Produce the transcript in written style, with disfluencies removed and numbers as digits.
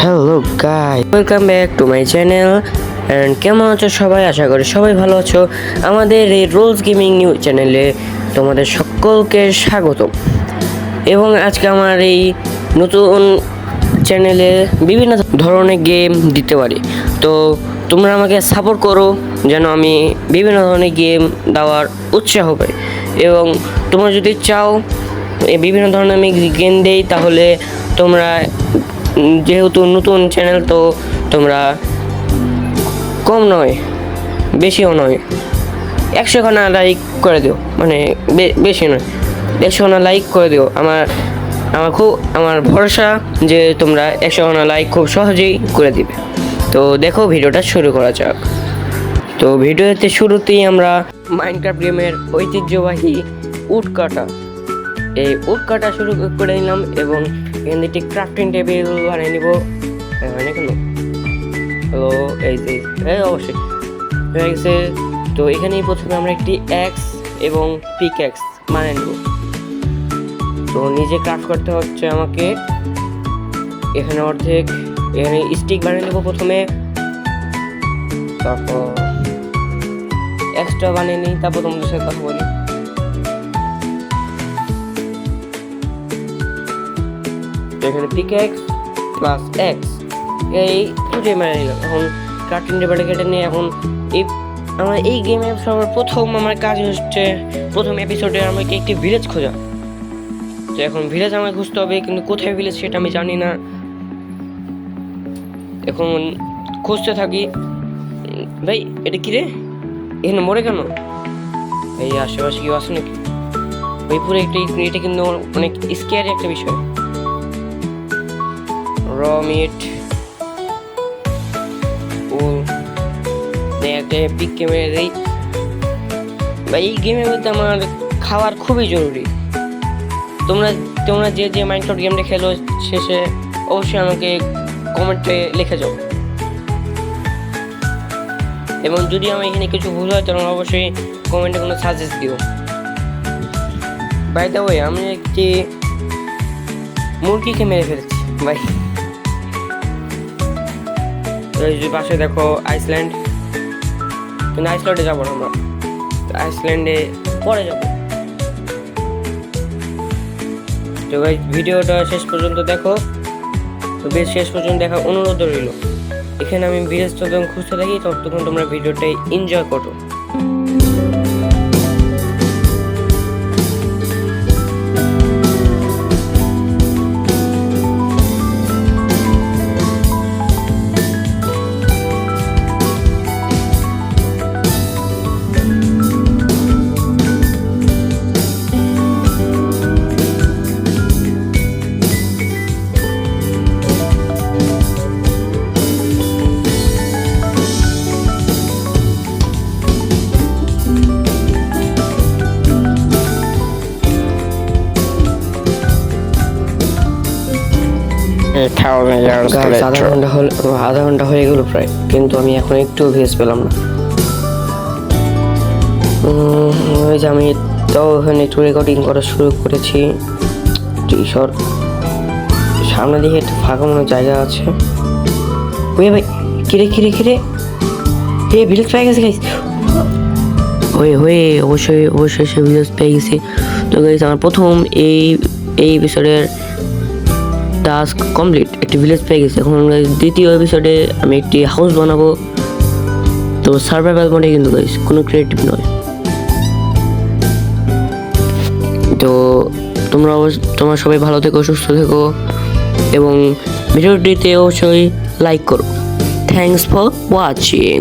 Hello guys, welcome back to my channel. And কেমন আছো সবাই? আশা করি সবাই ভালো আছো। আমাদের এই রোলস গেমিং নিউজ চ্যানেলে তোমাদের সকলকে স্বাগত। এবং আজকে আমার এই নতুন চ্যানেলে বিভিন্ন ধরনের গেম দিতে পারি, তো তোমরা আমাকে সাপোর্ট করো যেন আমি বিভিন্ন ধরনের গেম দেওয়ার উৎসাহ পাই। এবং তোমরা যদি চাও এই বিভিন্ন ধরনের আমি গেম দেই, তাহলে তোমরা যেহেতু নতুন চ্যানেল, তো তোমরা কম নয় বেশিও নয় 100 খানা লাইক করে দিও, মানে বেশি নয় 100 খানা লাইক করে দিও। আমার ভরসা যে তোমরা 100 খানা লাইক খুব সহজেই করে দিবে। তো দেখো, ভিডিওটা শুরু করা যাক। তো ভিডিওতে শুরুতেই আমরা মাইনক্রাফট গেমের ঐতিহ্যবাহী উড কাটা, এই উড কাটা শুরু করে নিলাম। এবং এখান থেকে ক্রাফটিং টেবিল বানিয়ে নিব। মানে কেন হ্যালো, এই অবশ্যই হয়ে গেছে। তো এখানেই প্রথমে আমরা একটি অ্যাক্স এবং পিক অ্যাক্স বানিয়ে নিব। তো নিজে ক্রাফট করতে হচ্ছে আমাকে। এখানে অর্ধেক এখানে স্টিক বানিয়ে নেব প্রথমে, তারপর এক্সট্রা বানিয়ে নিই, তারপর তোমাদের সাথে কথা বলি। এখানে পিকঅ্যাক্স প্লাস এক্স এই দুটোই মেরে নিলাম। এখন ক্রাফটিং টেবিলটা কেটে নিয়ে এখন আমার এই গেমে সবার প্রথম আমার কাজ হচ্ছে প্রথম এপিসোডে আমাকে একটি ভিলেজ খোঁজা। তো এখন ভিলেজ আমাকে খুঁজতে হবে, কিন্তু কোথায় ভিলেজ সেটা আমি জানি না। এখন খুঁজতে থাকি। ভাই এটা কি রে, এখানে মরে কেন? এই আশেপাশে কেউ আছে নাকি? ভাই পুরো এটা কিন্তু অনেক স্ক্যারি একটা বিষয়। র মিট একটা পিক ক্যামেরা দেই। ভাই এই গেমের মধ্যে আমার খাবার খুবই জরুরি। তোমরা যে মাইনক্রাফট গেমটা খেলো শেষে অবশ্যই আমাকে কমেন্টে লিখে যাও। এবং যদি আমার এখানে কিছু ভুল হয় তাহলে অবশ্যই কমেন্টে কোনো সাজেস্ট দিও। বাই দ্য ওয়ে, আমি একটি মুরগিকে মেরে ফেলেছি ভাই। পাশে দেখো আইসল্যান্ড, কিন্তু আইসল্যান্ডে যাবো না আমরা, আইসল্যান্ডে পরে যাবো। তো ভাই ভিডিওটা শেষ পর্যন্ত দেখো, তো বেশ শেষ পর্যন্ত দেখার অনুরোধ রইল। এখানে আমি ভিলেজ যখন খুঁজতে থাকি ততক্ষণ তোমরা ভিডিওটাই এনজয় করো। আধা ঘন্টা হয়ে গেল প্রায়, কিন্তু আমি এখন একটু ভেজ পেলাম না। ওই যে আমি তাও এখানে একটু রেকর্ডিং করা শুরু করেছি। সামনে দিকে একটু ফাঁকা মনে জায়গা আছে। ওই ভাই কিরে হে ভিলেজ পেয়ে গেছে গাইস। হয়ে অবশ্যই সে ভিলেজ পেয়ে গেছি। তো গাইস আমার প্রথম এই এপিসোডের টাস্ক কমপ্লিট, একটি ভিলেজ পেয়ে গেছে। এখন দ্বিতীয় এপিসোডে আমি একটি হাউস বানাবো। তো সার্ভাইভাল মোডে কিন্তু গাইস, কোনো ক্রিয়েটিভ নয়। তো তোমরা সবাই ভালো থেকো, সুস্থ থেকো এবং ভিডিওটিতে অবশ্যই লাইক করো। Thanks for watching.